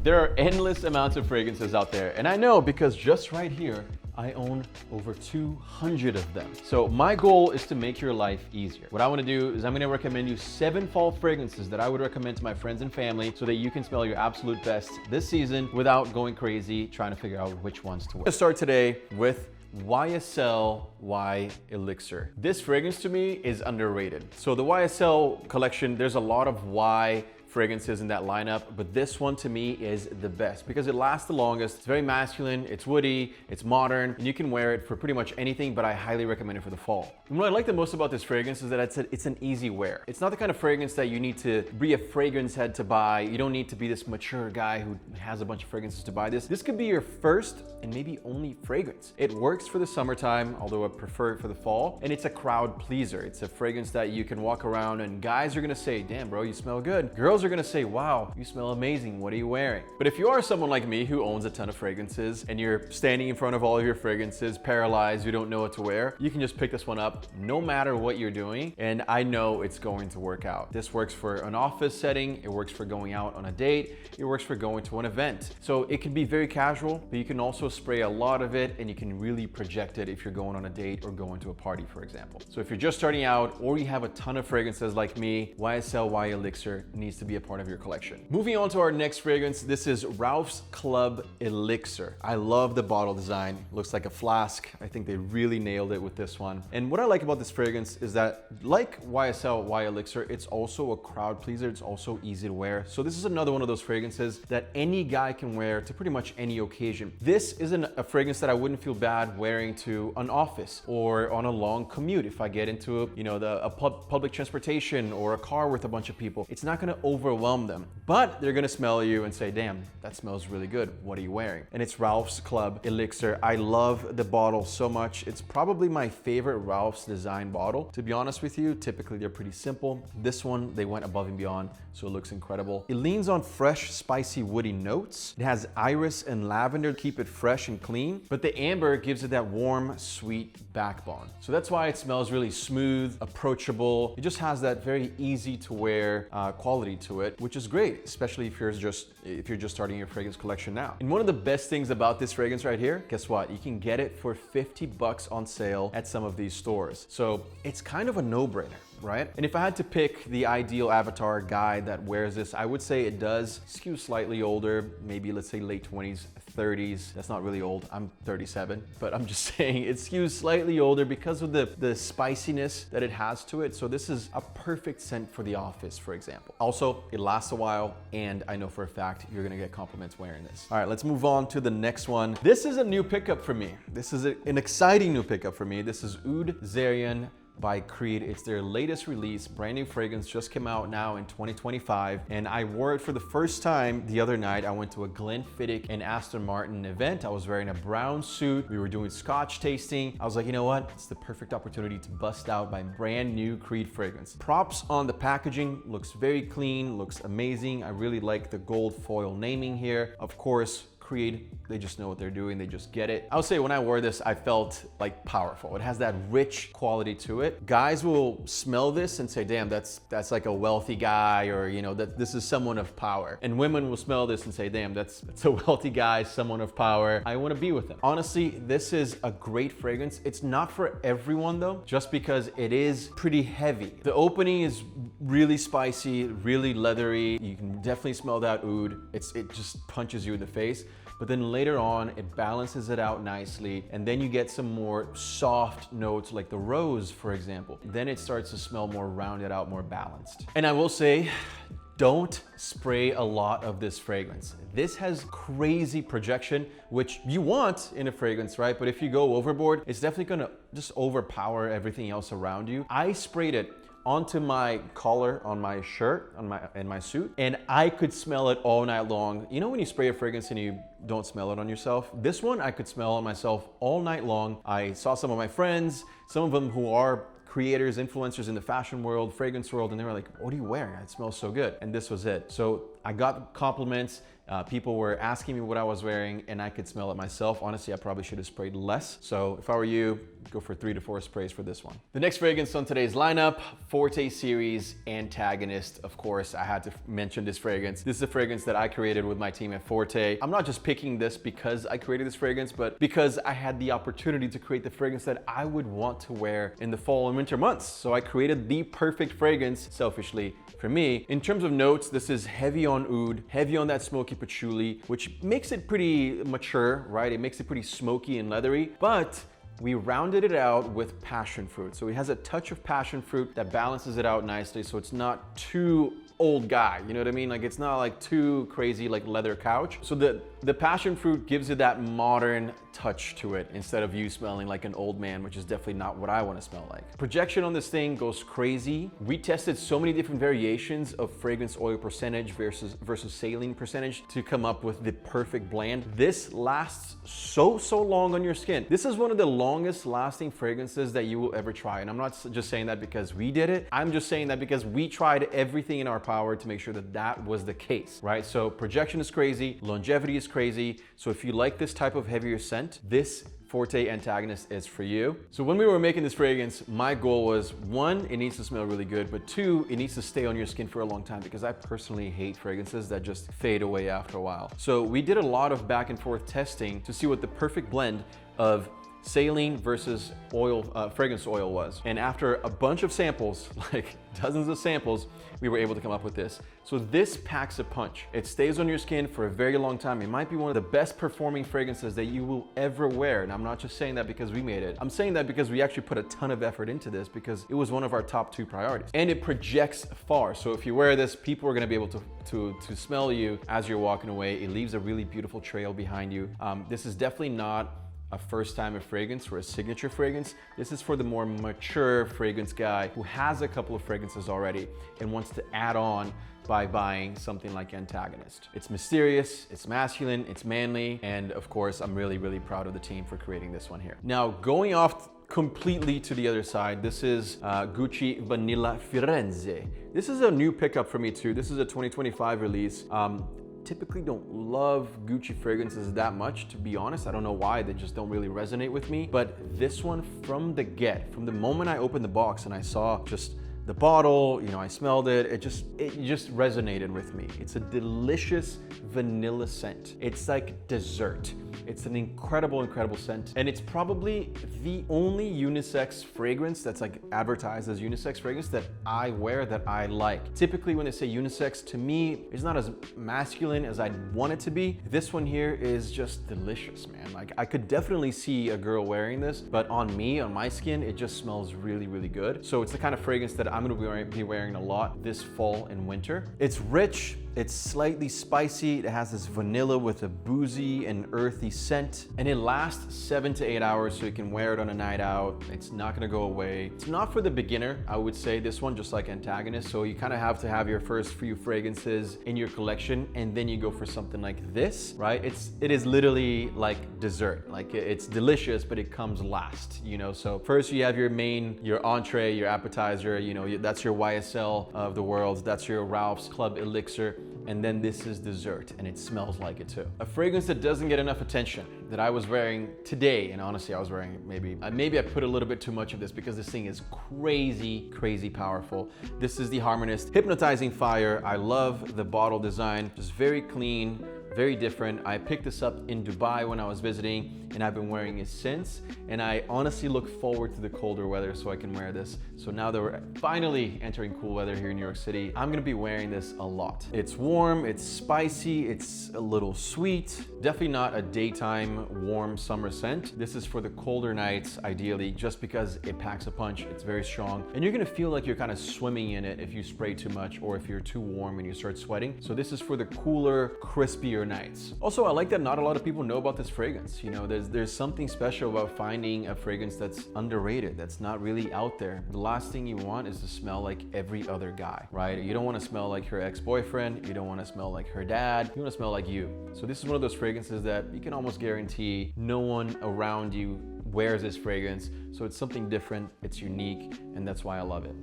There are endless amounts of fragrances out there, and I know because just right here, I own over 200 of them. So my goal is to make your life easier. What I wanna do is I'm gonna recommend you 7 fall fragrances that I would recommend to my friends and family so that you can smell your absolute best this season without going crazy trying to figure out which ones to wear. Let's start today with YSL Y L'Elixir. This fragrance to me is underrated. So the YSL collection, there's a lot of Y fragrances in that lineup, but this one to me is the best because it lasts the longest. It's very masculine, it's woody, it's modern, and you can wear it for pretty much anything, but I highly recommend it for the fall. And what I like the most about this fragrance is that it's an easy wear. It's not the kind of fragrance that you need to be a fragrance head to buy. You don't need to be this mature guy who has a bunch of fragrances to buy this. This could be your first and maybe only fragrance. It works for the summertime, although I prefer it for the fall, and it's a crowd pleaser. It's a fragrance that you can walk around and guys are gonna say, damn bro, you smell good. Girls are gonna say, wow, you smell amazing, what are you wearing? But if you are someone like me who owns a ton of fragrances and you're standing in front of all of your fragrances, paralyzed, you don't know what to wear, you can just pick this one up no matter what you're doing, and I know it's going to work out. This works for an office setting, it works for going out on a date, it works for going to an event. So it can be very casual, but you can also spray a lot of it and you can really project it if you're going on a date or going to a party, for example. So if you're just starting out or you have a ton of fragrances like me, YSL Y L'Elixir needs to be a part of your collection. Moving on to our next fragrance, this is Ralph's Club Elixir. I love the bottle design. It looks like a flask. I think they really nailed it with this one. And what I like about this fragrance is that, like YSL Y L'Elixir, it's also a crowd pleaser. It's also easy to wear. So this is another one of those fragrances that any guy can wear to pretty much any occasion. This isn't a fragrance that I wouldn't feel bad wearing to an office or on a long commute. If I get into a public transportation or a car with a bunch of people, it's not gonna overwhelm them, but they're gonna smell you and say, damn, that smells really good. What are you wearing? And it's Ralph's Club Elixir. I love the bottle so much. It's probably my favorite Ralph's design bottle. To be honest with you, typically they're pretty simple. This one, they went above and beyond, so it looks incredible. It leans on fresh, spicy, woody notes. It has iris and lavender to keep it fresh and clean, but the amber gives it that warm, sweet backbone. So that's why it smells really smooth, approachable. It just has that very easy to wear quality to it, which is great, especially if you're just starting your fragrance collection now. And one of the best things about this fragrance right here, guess what? You can get it for 50 bucks on sale at some of these stores. So it's kind of a no-brainer, right? And if I had to pick the ideal avatar guy that wears this, I would say it does skew slightly older, maybe let's say late 20s, 30s. That's not really old. I'm 37, but I'm just saying it skews slightly older because of the spiciness that it has to it. So this is a perfect scent for the office, for example. Also, it lasts a while, and I know for a fact you're gonna get compliments wearing this. All right, let's move on to the next one. This is a new pickup for me. This is an exciting new pickup for me. This is Oud Zarian by Creed. It's their latest release. Brand new fragrance, just came out now in 2025, and I wore it for the first time the other night. I went to a Glenfiddich and Aston Martin event. I was wearing a brown suit. We were doing scotch tasting. I was like, you know what? It's the perfect opportunity to bust out my brand new Creed fragrance. Props on the packaging, looks very clean, looks amazing. I really like the gold foil naming here. Of course, Creed, they just know what they're doing, they just get it. I would say when I wore this, I felt like powerful. It has that rich quality to it. Guys will smell this and say, damn, that's like a wealthy guy, or that this is someone of power. And women will smell this and say, damn, that's a wealthy guy, someone of power. I want to be with him. Honestly, this is a great fragrance. It's not for everyone though, just because it is pretty heavy. The opening is really spicy, really leathery. You can definitely smell that oud. It just punches you in the face. But then later on, it balances it out nicely. And then you get some more soft notes like the rose, for example. Then it starts to smell more rounded out, more balanced. And I will say, don't spray a lot of this fragrance. This has crazy projection, which you want in a fragrance, right? But if you go overboard, it's definitely gonna just overpower everything else around you. I sprayed it onto my collar on my shirt, in my suit, and I could smell it all night long. You know when you spray a fragrance and you don't smell it on yourself? This one I could smell on myself all night long. I saw some of my friends, some of them who are creators, influencers in the fashion world, fragrance world, and they were like, what are you wearing? It smells so good. And this was it. So I got compliments, People were asking me what I was wearing and I could smell it myself. Honestly, I probably should have sprayed less. So if I were you, go for 3 to 4 sprays for this one. The next fragrance on today's lineup, Forte series Antagonist. Of course, I had to mention this fragrance. This is a fragrance that I created with my team at Forte. I'm not just picking this because I created this fragrance, but because I had the opportunity to create the fragrance that I would want to wear in the fall and winter months. So I created the perfect fragrance, selfishly, for me. In terms of notes, this is heavy on oud, heavy on that smoky patchouli, which makes it pretty mature, right? It makes it pretty smoky and leathery, but we rounded it out with passion fruit. So it has a touch of passion fruit that balances it out nicely, so it's not too old guy, you know what I mean? Like it's not like too crazy like leather couch. So the passion fruit gives it that modern touch to it instead of you smelling like an old man, which is definitely not what I want to smell like. Projection on this thing goes crazy. We tested so many different variations of fragrance oil percentage versus saline percentage to come up with the perfect blend. This lasts so long on your skin. This is one of the longest lasting fragrances that you will ever try. And I'm not just saying that because we did it. I'm just saying that because we tried everything in our power to make sure that that was the case, right? So projection is crazy, longevity is crazy. So if you like this type of heavier scent, this Forte Antagonist is for you. So when we were making this fragrance, my goal was 1, it needs to smell really good, but 2, it needs to stay on your skin for a long time because I personally hate fragrances that just fade away after a while. So we did a lot of back and forth testing to see what the perfect blend of saline versus oil, fragrance oil was. And after a bunch of samples, like dozens of samples, we were able to come up with this. So this packs a punch. It stays on your skin for a very long time. It might be one of the best performing fragrances that you will ever wear. And I'm not just saying that because we made it. I'm saying that because we actually put a ton of effort into this because it was one of our top 2 priorities. And it projects far. So if you wear this, people are gonna be able to smell you as you're walking away. It leaves a really beautiful trail behind you. This is definitely not a first time fragrance or a signature fragrance. This is for the more mature fragrance guy who has a couple of fragrances already and wants to add on by buying something like Antagonist. It's mysterious, it's masculine, it's manly, and of course, I'm really proud of the team for creating this one here. Now, going off completely to the other side, this is Gucci Vanilla Firenze. This is a new pickup for me too. This is a 2025 release. Typically don't love Gucci fragrances that much, to be honest. I don't know why, they just don't really resonate with me. But this one from the moment I opened the box and I saw just the bottle, you know, I smelled it, it just resonated with me. It's a delicious vanilla scent. It's like dessert. It's an incredible scent. And it's probably the only unisex fragrance that's like advertised as unisex fragrance that I wear that I like. Typically when they say unisex, to me, it's not as masculine as I'd want it to be. This one here is just delicious, man. Like I could definitely see a girl wearing this, but on me, on my skin, it just smells really good. So it's the kind of fragrance that I'm gonna be wearing a lot this fall and winter. It's rich, it's slightly spicy, it has this vanilla with a boozy and earthy scent, and it lasts 7 to 8 hours, so you can wear it on a night out. It's not gonna go away. It's not for the beginner, I would say, this one, just like Antagonist, so you kind of have to have your first few fragrances in your collection, and then you go for something like this, right? It is literally like dessert. Like it's delicious, but it comes last, you know? So first you have your main, your entree, your appetizer, you know, that's your YSL of the world, that's your Ralph's Club Elixir, and then this is dessert, and it smells like it too. A fragrance that doesn't get enough attention that I was wearing today, and honestly I was wearing maybe I put a little bit too much of this because this thing is crazy powerful. This is the Harmonist Hypnotizing Fire. I love the bottle design, just very clean, very different. I picked this up in Dubai when I was visiting, and I've been wearing it since, and I honestly look forward to the colder weather so I can wear this. So now that we're finally entering cool weather here in New York City, I'm gonna be wearing this a lot. It's warm, it's spicy, it's a little sweet. Definitely not a daytime warm summer scent. This is for the colder nights, ideally, just because it packs a punch, it's very strong. And you're gonna feel like you're kind of swimming in it if you spray too much or if you're too warm and you start sweating. So this is for the cooler, crispier nights. Also, I like that not a lot of people know about this fragrance. You know, there's something special about finding a fragrance that's underrated, that's not really out there. The last thing you want is to smell like every other guy, right? You don't want to smell like her ex-boyfriend. You don't want to smell like her dad. You want to smell like you. So this is one of those fragrances that you can almost guarantee no one around you wears this fragrance. So it's something different, it's unique, and that's why I love it.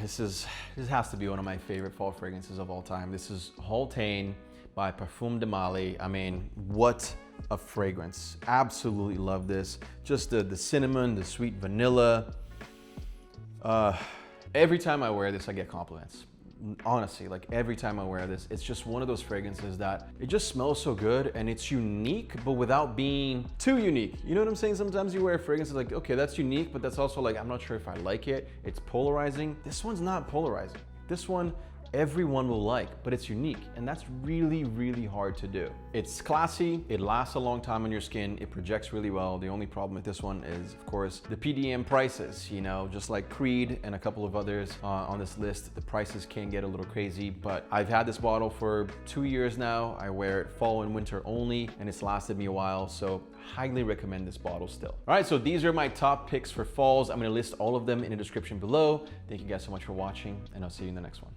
This has to be one of my favorite fall fragrances of all time. This is Haultain by Parfum de Mali. I mean, what a fragrance. Absolutely love this. Just the cinnamon, the sweet vanilla. Every time I wear this, I get compliments. Honestly, like every time I wear this, it's just one of those fragrances that it just smells so good and it's unique, but without being too unique. You know what I'm saying? Sometimes you wear fragrances like, okay, that's unique, but that's also like, I'm not sure if I like it. It's polarizing. This one's not polarizing. This one, everyone will like, but it's unique. And that's really, really hard to do. It's classy, it lasts a long time on your skin, it projects really well. The only problem with this one is, of course, the PDM prices, you know, just like Creed and a couple of others on this list, the prices can get a little crazy, but I've had this bottle for 2 years now. I wear it fall and winter only, and it's lasted me a while, so highly recommend this bottle still. All right, so these are my top picks for falls. I'm gonna list all of them in the description below. Thank you guys so much for watching, and I'll see you in the next one.